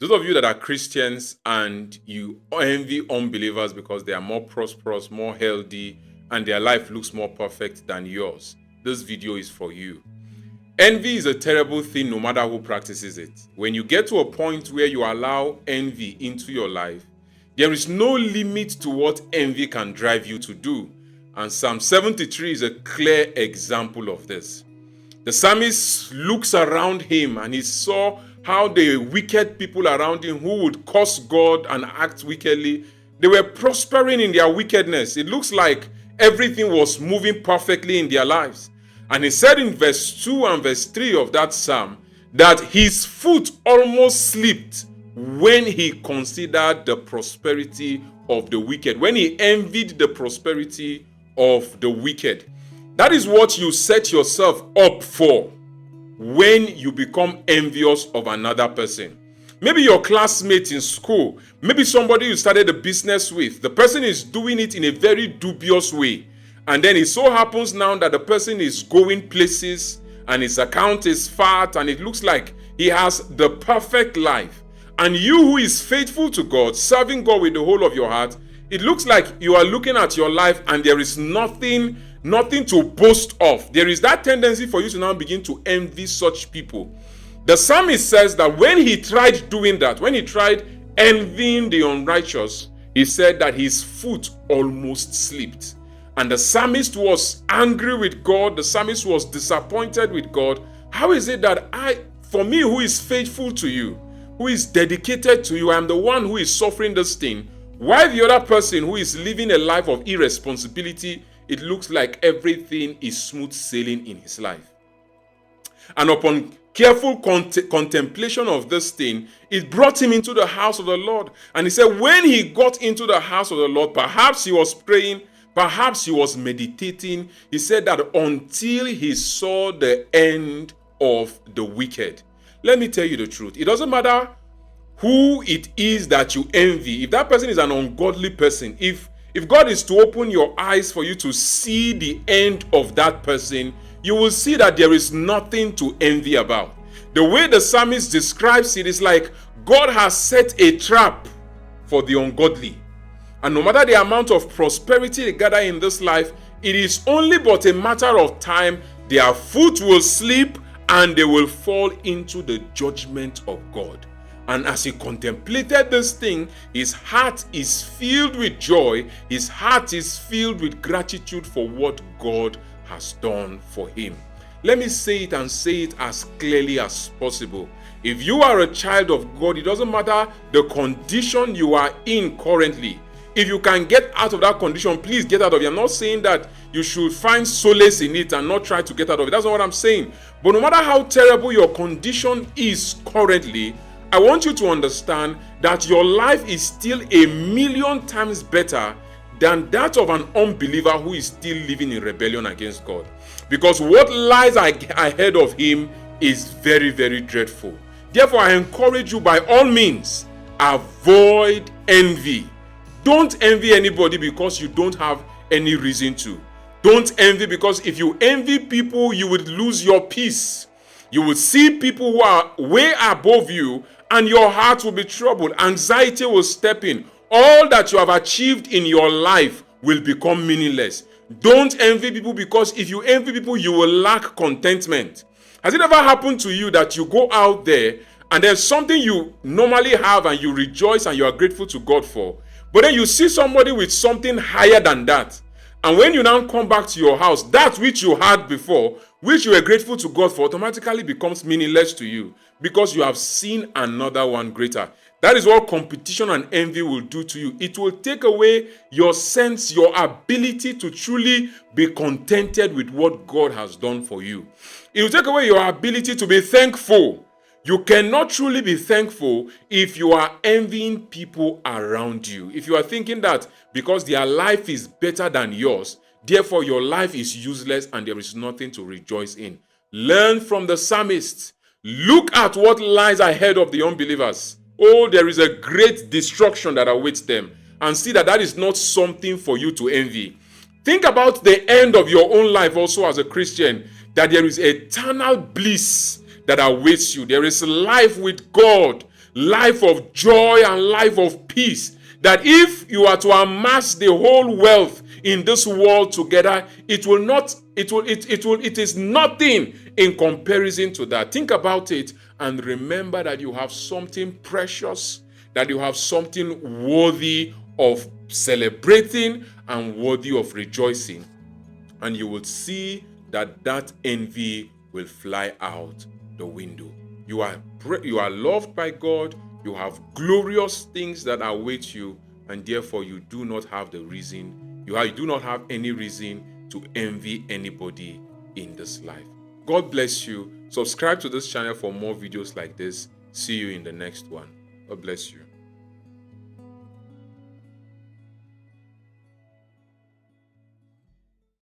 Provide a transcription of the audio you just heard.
Those of you that are Christians and you envy unbelievers because they are more prosperous, more healthy, and their life looks more perfect than yours, this video is for you. Envy is a terrible thing no matter who practices it. When you get to a point where you allow envy into your life, there is no limit to what envy can drive you to do. And Psalm 73 is a clear example of this. The psalmist looks around him and he saw how the wicked people around him who would curse God and act wickedly, they were prospering in their wickedness. It looks like everything was moving perfectly in their lives. And he said in verse 2 and verse 3 of that psalm that his foot almost slipped when he considered the prosperity of the wicked, when he envied the prosperity of the wicked. That is what you set yourself up for when you become envious of another person. Maybe your classmate in school, maybe somebody you started a business with, the person is doing it in a very dubious way. And then it so happens now that the person is going places and his account is fat and it looks like he has the perfect life. And you who is faithful to God, serving God with the whole of your heart, it looks like you are looking at your life and there is nothing to boast of. There is that tendency for you to now begin to envy such people. The psalmist says that when he tried doing that, when he tried envying the unrighteous, he said that his foot almost slipped. And the psalmist was angry with God. The psalmist was disappointed with God. How is it that for me who is faithful to you, who is dedicated to you, I am the one who is suffering this thing, while the other person who is living a life of irresponsibility, it looks like everything is smooth sailing in his life. And upon careful contemplation of this thing, it brought him into the house of the Lord. And he said when he got into the house of the Lord, perhaps he was praying, perhaps he was meditating. He said that until he saw the end of the wicked. Let me tell you the truth. It doesn't matter who it is that you envy. If that person is an ungodly person, if God is to open your eyes for you to see the end of that person, you will see that there is nothing to envy about. The way the psalmist describes it is like God has set a trap for the ungodly. And no matter the amount of prosperity they gather in this life, it is only but a matter of time their foot will slip and they will fall into the judgment of God. And as he contemplated this thing, his heart is filled with joy. His heart is filled with gratitude for what God has done for him. Let me say it and say it as clearly as possible. If you are a child of God, it doesn't matter the condition you are in currently. If you can get out of that condition, please get out of it. I'm not saying that you should find solace in it and not try to get out of it. That's not what I'm saying. But no matter how terrible your condition is currently, I want you to understand that your life is still a million times better than that of an unbeliever who is still living in rebellion against God. Because what lies ahead of him is very, very dreadful. Therefore, I encourage you by all means, avoid envy. Don't envy anybody because you don't have any reason to. Don't envy because if you envy people, you would lose your peace. You will see people who are way above you and your heart will be troubled. Anxiety will step in. All that you have achieved in your life will become meaningless. Don't envy people because if you envy people, you will lack contentment. Has it ever happened to you that you go out there and there's something you normally have and you rejoice and you are grateful to God for, but then you see somebody with something higher than that? And when you now come back to your house, that which you had before, which you were grateful to God for, automatically becomes meaningless to you because you have seen another one greater. That is what competition and envy will do to you. It will take away your sense, your ability to truly be contented with what God has done for you. It will take away your ability to be thankful. You cannot truly be thankful if you are envying people around you. If you are thinking that because their life is better than yours, therefore your life is useless and there is nothing to rejoice in. Learn from the psalmist. Look at what lies ahead of the unbelievers. Oh, there is a great destruction that awaits them. And see that that is not something for you to envy. Think about the end of your own life also as a Christian, that there is eternal bliss that awaits you. There is life with God. life of joy and life of peace. That if you are to amass the whole wealth in this world together, it is nothing in comparison to that. Think about it and remember that you have something precious, that you have something worthy of celebrating and worthy of rejoicing. And you will see that that envy will fly out the window. You are loved by God. You have glorious things that await you, and therefore you do not have the reason. You do not have any reason to envy anybody in this life. God bless you. Subscribe to this channel for more videos like this. See you in the next one. God bless you.